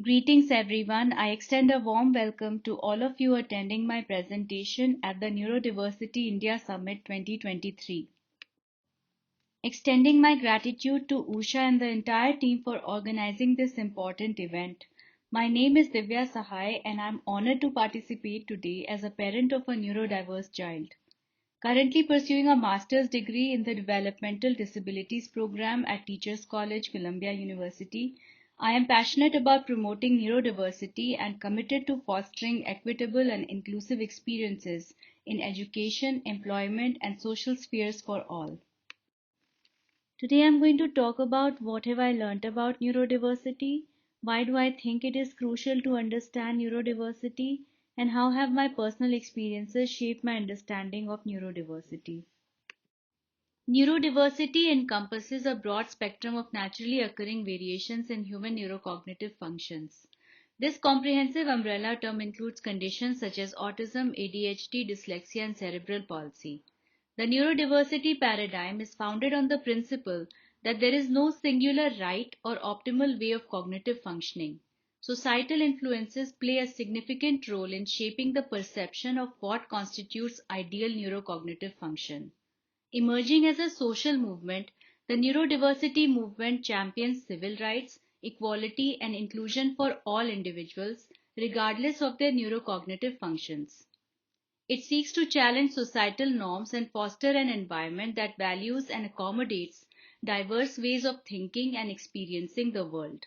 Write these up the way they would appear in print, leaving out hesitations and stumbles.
Greetings everyone. I extend a warm welcome to all of you attending my presentation at the Neurodiversity India Summit 2023. Extending my gratitude to Usha and the entire team for organizing this important event. My name is Divya Sahay and I'm honored to participate today as a parent of a neurodiverse child. Currently pursuing a master's degree in the Developmental Disabilities Program at Teachers College, Columbia University, I am passionate about promoting neurodiversity and committed to fostering equitable and inclusive experiences in education, employment, and social spheres for all. Today I'm going to talk about what have I learnt about neurodiversity, why do I think it is crucial to understand neurodiversity, and how have my personal experiences shaped my understanding of neurodiversity. Neurodiversity encompasses a broad spectrum of naturally occurring variations in human neurocognitive functions. This comprehensive umbrella term includes conditions such as autism, ADHD, dyslexia, and cerebral palsy. The neurodiversity paradigm is founded on the principle that there is no singular right or optimal way of cognitive functioning. Societal influences play a significant role in shaping the perception of what constitutes ideal neurocognitive function. Emerging as a social movement, the neurodiversity movement champions civil rights, equality, and inclusion for all individuals, regardless of their neurocognitive functions. It seeks to challenge societal norms and foster an environment that values and accommodates diverse ways of thinking and experiencing the world.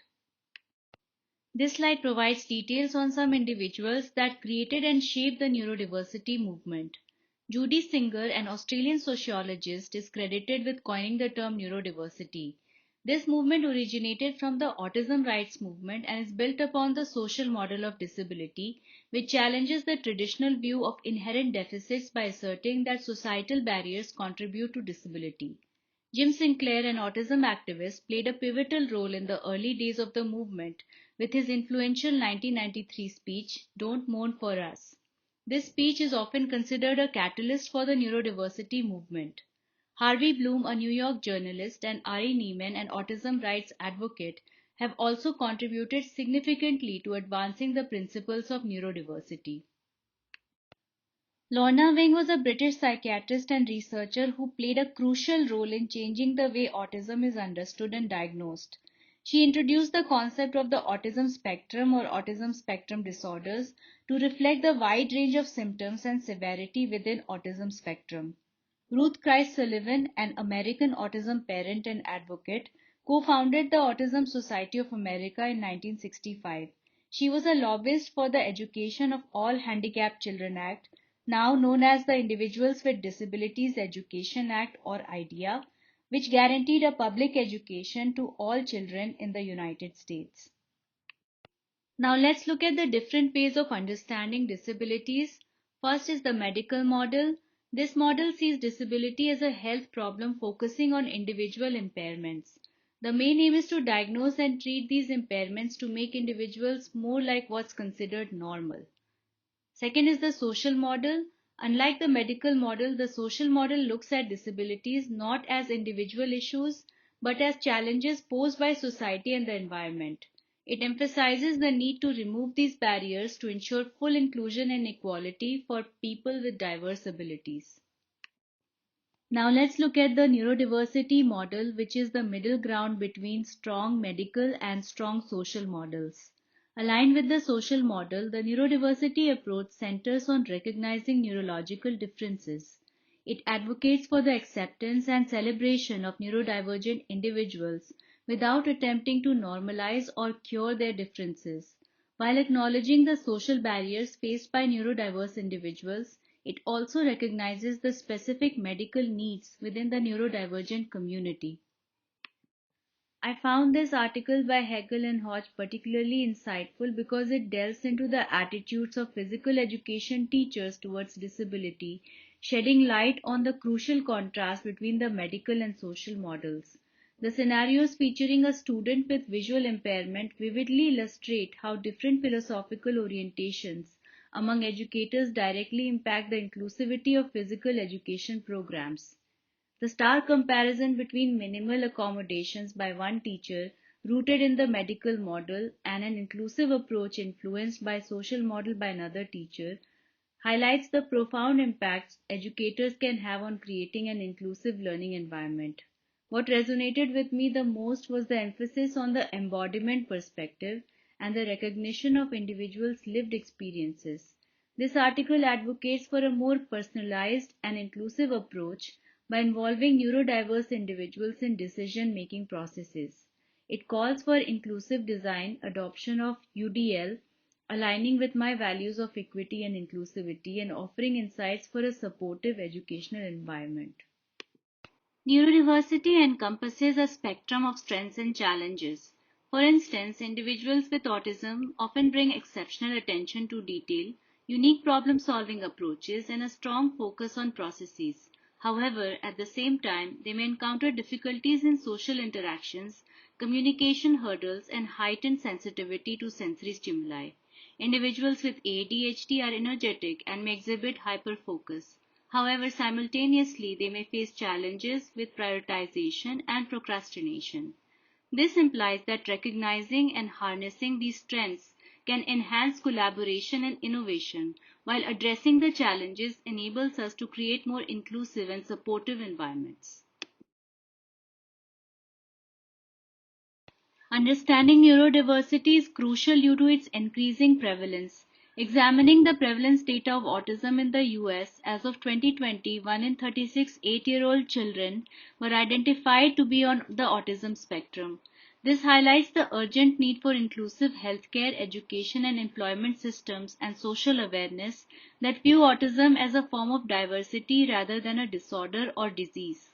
This slide provides details on some individuals that created and shaped the neurodiversity movement. Judy Singer, an Australian sociologist, is credited with coining the term neurodiversity. This movement originated from the autism rights movement and is built upon the social model of disability, which challenges the traditional view of inherent deficits by asserting that societal barriers contribute to disability. Jim Sinclair, an autism activist, played a pivotal role in the early days of the movement with his influential 1993 speech, Don't Mourn for Us. This speech is often considered a catalyst for the neurodiversity movement. Harvey Bloom, a New York journalist, and Ari Neiman, an autism rights advocate, have also contributed significantly to advancing the principles of neurodiversity. Lorna Wing was a British psychiatrist and researcher who played a crucial role in changing the way autism is understood and diagnosed. She introduced the concept of the autism spectrum or autism spectrum disorders to reflect the wide range of symptoms and severity within autism spectrum. Ruth Christ Sullivan, an American autism parent and advocate, co-founded the Autism Society of America in 1965. She was a lobbyist for the Education of All Handicapped Children Act, now known as the Individuals with Disabilities Education Act or IDEA, which guaranteed a public education to all children in the United States. Now let's look at the different ways of understanding disabilities. First is the medical model. This model sees disability as a health problem focusing on individual impairments. The main aim is to diagnose and treat these impairments to make individuals more like what's considered normal. Second is the social model. Unlike the medical model, the social model looks at disabilities not as individual issues, but as challenges posed by society and the environment. It emphasizes the need to remove these barriers to ensure full inclusion and equality for people with diverse abilities. Now let's look at the neurodiversity model, which is the middle ground between strong medical and strong social models. Aligned with the social model, the neurodiversity approach centers on recognizing neurological differences. It advocates for the acceptance and celebration of neurodivergent individuals without attempting to normalize or cure their differences. While acknowledging the social barriers faced by neurodiverse individuals, it also recognizes the specific medical needs within the neurodivergent community. I found this article by Hegel and Hodge particularly insightful because it delves into the attitudes of physical education teachers towards disability, shedding light on the crucial contrast between the medical and social models. The scenarios featuring a student with visual impairment vividly illustrate how different philosophical orientations among educators directly impact the inclusivity of physical education programs. The stark comparison between minimal accommodations by one teacher rooted in the medical model, and an inclusive approach influenced by social model by another teacher, highlights the profound impacts educators can have on creating an inclusive learning environment. What resonated with me the most was the emphasis on the embodiment perspective and the recognition of individuals' lived experiences. This article advocates for a more personalized and inclusive approach by involving neurodiverse individuals in decision making processes. It calls for inclusive design, adoption of UDL, aligning with my values of equity and inclusivity, and offering insights for a supportive educational environment. Neurodiversity encompasses a spectrum of strengths and challenges. For instance, individuals with autism often bring exceptional attention to detail, unique problem solving approaches, and a strong focus on processes. However, at the same time, they may encounter difficulties in social interactions, communication hurdles, and heightened sensitivity to sensory stimuli. Individuals with ADHD are energetic and may exhibit hyperfocus. However, simultaneously, they may face challenges with prioritization and procrastination. This implies that recognizing and harnessing these strengths can enhance collaboration and innovation, while addressing the challenges enables us to create more inclusive and supportive environments. Understanding neurodiversity is crucial due to its increasing prevalence. Examining the prevalence data of autism in the US, as of 2020, 1 in 36 8-year-old children were identified to be on the autism spectrum. This highlights the urgent need for inclusive healthcare, education, and employment systems and social awareness that view autism as a form of diversity rather than a disorder or disease.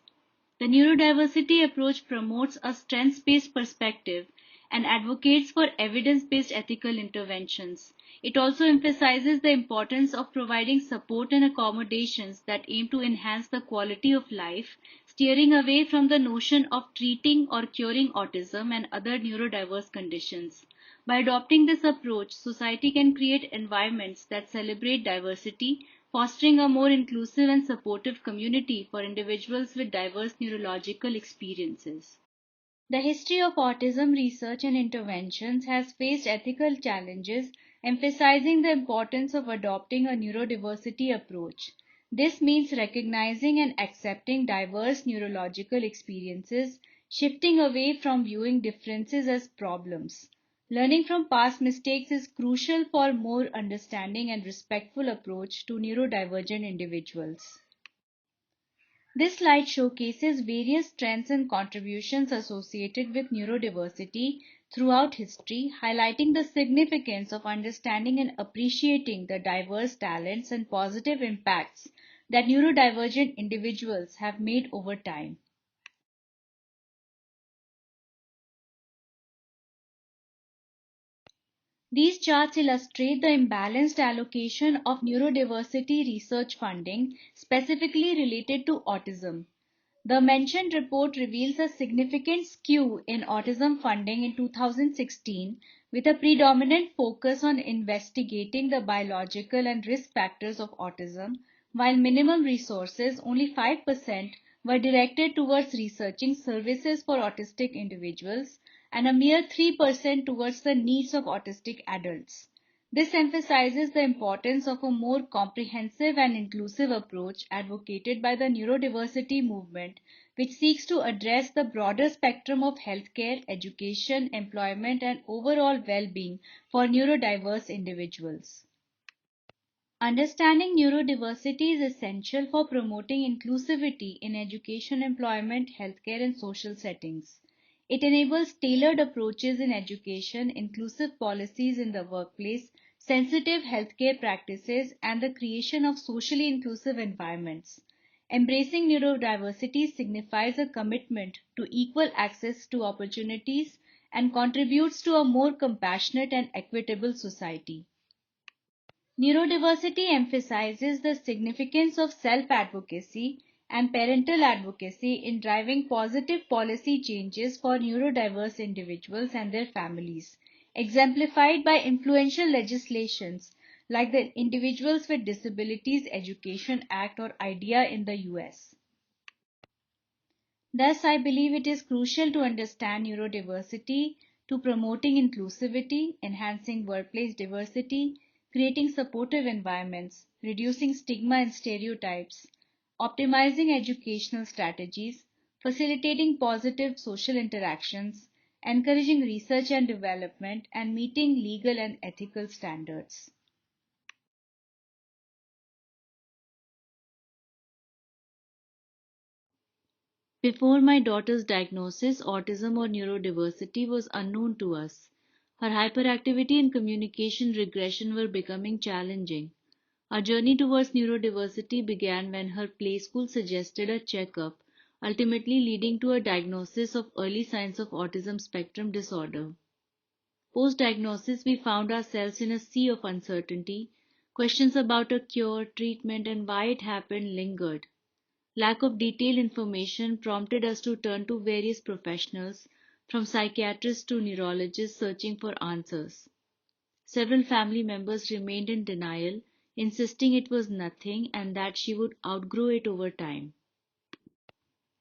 The neurodiversity approach promotes a strengths based perspective and advocates for evidence based ethical interventions. It also emphasizes the importance of providing support and accommodations that aim to enhance the quality of life, steering away from the notion of treating or curing autism and other neurodiverse conditions. By adopting this approach, society can create environments that celebrate diversity, fostering a more inclusive and supportive community for individuals with diverse neurological experiences. The history of autism research and interventions has faced ethical challenges, emphasizing the importance of adopting a neurodiversity approach. This means recognizing and accepting diverse neurological experiences, shifting away from viewing differences as problems. Learning from past mistakes is crucial for more understanding and respectful approach to neurodivergent individuals. This slide showcases various trends and contributions associated with neurodiversity throughout history, highlighting the significance of understanding and appreciating the diverse talents and positive impacts that neurodivergent individuals have made over time. These charts illustrate the imbalanced allocation of neurodiversity research funding specifically related to autism. The mentioned report reveals a significant skew in autism funding in 2016, with a predominant focus on investigating the biological and risk factors of autism, while minimum resources, only 5%, were directed towards researching services for autistic individuals and a mere 3% towards the needs of autistic adults. This emphasizes the importance of a more comprehensive and inclusive approach advocated by the neurodiversity movement, which seeks to address the broader spectrum of healthcare, education, employment, and overall well-being for neurodiverse individuals. Understanding neurodiversity is essential for promoting inclusivity in education, employment, healthcare, and social settings. It enables tailored approaches in education, inclusive policies in the workplace, sensitive healthcare practices, and the creation of socially inclusive environments. Embracing neurodiversity signifies a commitment to equal access to opportunities and contributes to a more compassionate and equitable society. Neurodiversity emphasizes the significance of self-advocacy and parental advocacy in driving positive policy changes for neurodiverse individuals and their families, exemplified by influential legislations like the Individuals with Disabilities Education Act or IDEA in the US. Thus, I believe it is crucial to understand neurodiversity to promoting inclusivity, enhancing workplace diversity, creating supportive environments, reducing stigma and stereotypes, optimizing educational strategies, facilitating positive social interactions, encouraging research and development, and meeting legal and ethical standards. Before my daughter's diagnosis, autism or neurodiversity was unknown to us. Her hyperactivity and communication regression were becoming challenging. Our journey towards neurodiversity began when her play school suggested a checkup, ultimately leading to a diagnosis of early signs of autism spectrum disorder. Post diagnosis, we found ourselves in a sea of uncertainty. Questions about a cure, treatment, and why it happened lingered. Lack of detailed information prompted us to turn to various professionals, from psychiatrists to neurologists, searching for answers. Several family members remained in denial, insisting it was nothing and that she would outgrow it over time.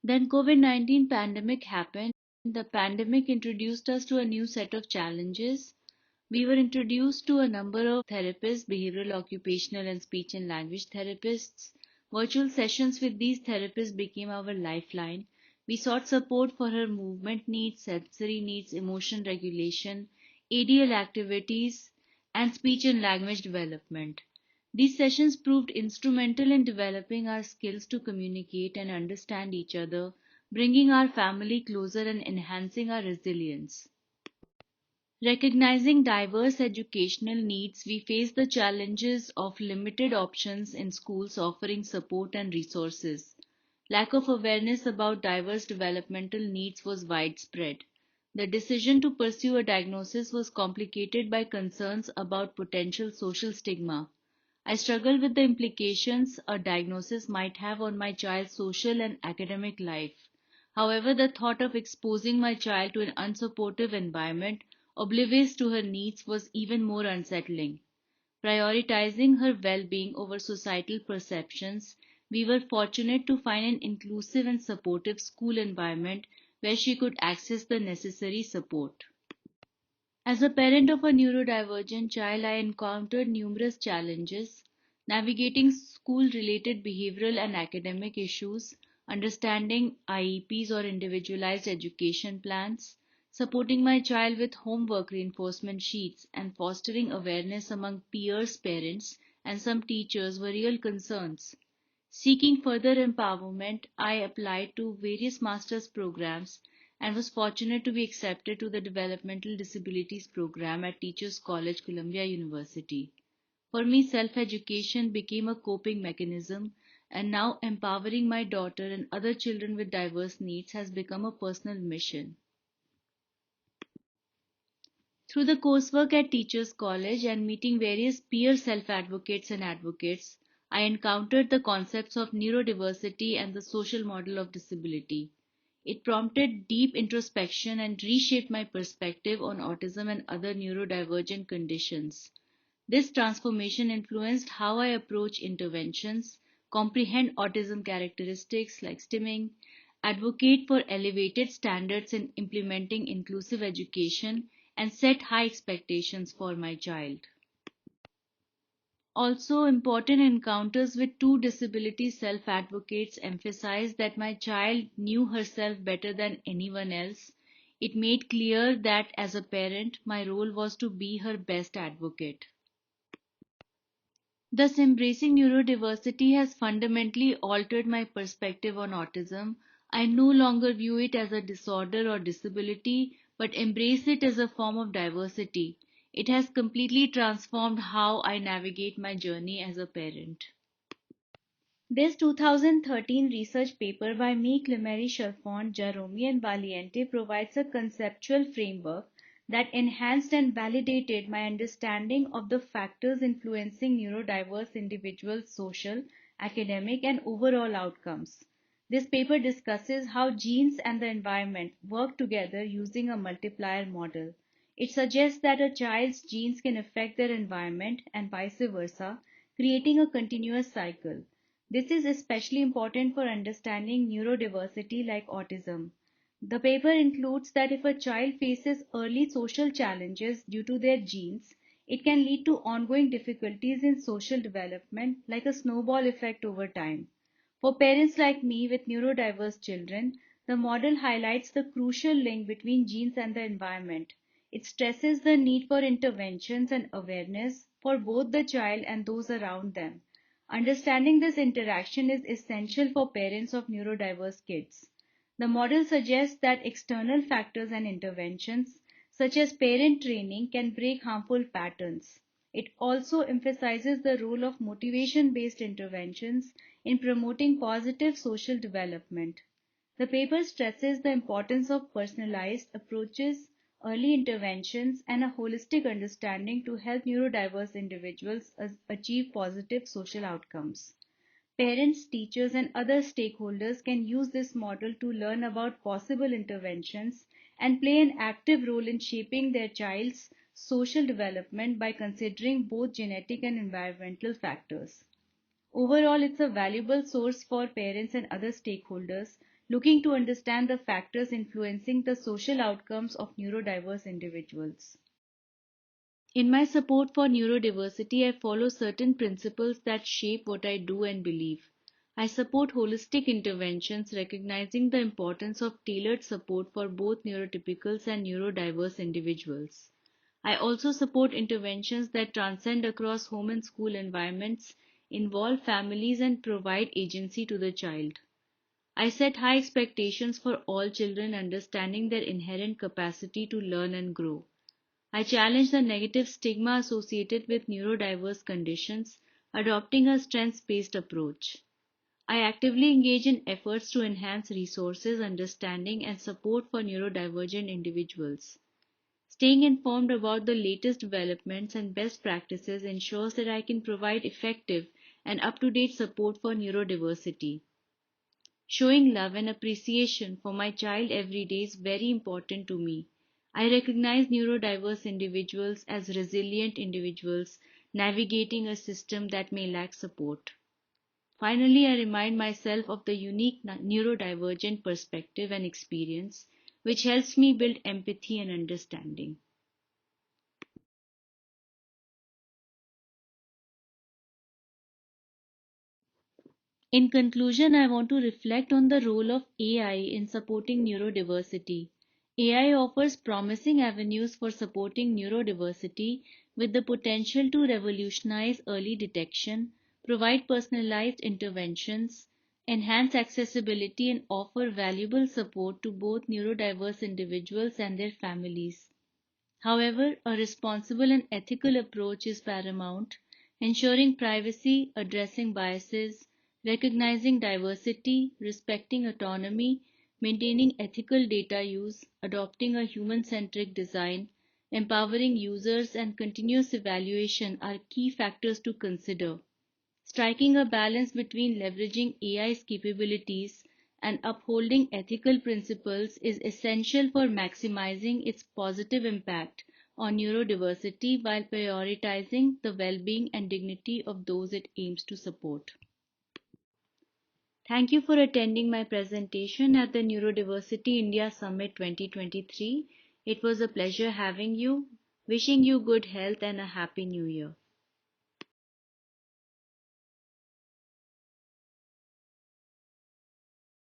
Then COVID-19 pandemic happened. The pandemic introduced us to a new set of challenges. We were introduced to a number of therapists, behavioral, occupational, and speech and language therapists. Virtual sessions with these therapists became our lifeline. We sought support for her movement needs, sensory needs, emotion regulation, ADL activities, and speech and language development. These sessions proved instrumental in developing our skills to communicate and understand each other, bringing our family closer and enhancing our resilience. Recognizing diverse educational needs, we face the challenges of limited options in schools offering support and resources. Lack of awareness about diverse developmental needs was widespread. The decision to pursue a diagnosis was complicated by concerns about potential social stigma. I struggled with the implications a diagnosis might have on my child's social and academic life. However, the thought of exposing my child to an unsupportive environment, oblivious to her needs, was even more unsettling. Prioritizing her well being over societal perceptions, we were fortunate to find an inclusive and supportive school environment where she could access the necessary support. As a parent of a neurodivergent child, I encountered numerous challenges: navigating school related behavioral and academic issues, understanding IEPs or individualized education plans, supporting my child with homework reinforcement sheets, and fostering awareness among peers, parents, and some teachers were real concerns. Seeking further empowerment, I applied to various master's programs and was fortunate to be accepted to the Developmental Disabilities Program at Teachers College, Columbia University. For me, self education became a coping mechanism, and now empowering my daughter and other children with diverse needs has become a personal mission. Through the coursework at Teachers College and meeting various peer self advocates and advocates, I encountered the concepts of neurodiversity and the social model of disability. It prompted deep introspection and reshaped my perspective on autism and other neurodivergent conditions. This transformation influenced how I approach interventions, comprehend autism characteristics like stimming, advocate for elevated standards in implementing inclusive education, and set high expectations for my child. Also, important encounters with two disability self advocates emphasized that my child knew herself better than anyone else. It made clear that as a parent, my role was to be her best advocate. Thus, embracing neurodiversity has fundamentally altered my perspective on autism. I no longer view it as a disorder or disability, but embrace it as a form of diversity. It has completely transformed how I navigate my journey as a parent. This 2013 research paper by me, Clemery, Chalfont, Jaromi, and Valiente provides a conceptual framework that enhanced and validated my understanding of the factors influencing neurodiverse individuals' social, academic, and overall outcomes. This paper discusses how genes and the environment work together using a multiplier model. It suggests that a child's genes can affect their environment and vice versa, creating a continuous cycle. This is especially important for understanding neurodiversity like autism. The paper includes that if a child faces early social challenges due to their genes, it can lead to ongoing difficulties in social development, like a snowball effect over time. For parents like me with neurodiverse children, the model highlights the crucial link between genes and the environment. It stresses the need for interventions and awareness for both the child and those around them. Understanding this interaction is essential for parents of neurodiverse kids. The model suggests that external factors and interventions, such as parent training, can break harmful patterns. It also emphasizes the role of motivation based interventions in promoting positive social development. The paper stresses the importance of personalized approaches, early interventions, and a holistic understanding to help neurodiverse individuals achieve positive social outcomes. Parents, teachers, and other stakeholders can use this model to learn about possible interventions and play an active role in shaping their child's social development by considering both genetic and environmental factors. Overall, it's a valuable source for parents and other stakeholders looking to understand the factors influencing the social outcomes of neurodiverse individuals. In my support for neurodiversity, I follow certain principles that shape what I do and believe. I support holistic interventions, recognizing the importance of tailored support for both neurotypicals and neurodiverse individuals. I also support interventions that transcend across home and school environments, involve families, and provide agency to the child. I set high expectations for all children, understanding their inherent capacity to learn and grow. I challenge the negative stigma associated with neurodiverse conditions, adopting a strengths based approach. I actively engage in efforts to enhance resources, understanding, and support for neurodivergent individuals. Staying informed about the latest developments and best practices ensures that I can provide effective and up to date support for neurodiversity. Showing love and appreciation for my child every day is very important to me. I recognize neurodiverse individuals as resilient individuals navigating a system that may lack support. Finally, I remind myself of the unique neurodivergent perspective and experience, which helps me build empathy and understanding. In conclusion, I want to reflect on the role of AI in supporting neurodiversity. AI offers promising avenues for supporting neurodiversity with the potential to revolutionize early detection, provide personalized interventions, enhance accessibility, and offer valuable support to both neurodiverse individuals and their families. However, a responsible and ethical approach is paramount, ensuring privacy, addressing biases, recognizing diversity, respecting autonomy, maintaining ethical data use, adopting a human centric design, empowering users, and continuous evaluation are key factors to consider. Striking a balance between leveraging AI's capabilities and upholding ethical principles is essential for maximizing its positive impact on neurodiversity while prioritizing the well being and dignity of those it aims to support. Thank you for attending my presentation at the Neurodiversity India Summit 2023. It was a pleasure having you. Wishing you good health and a happy new year.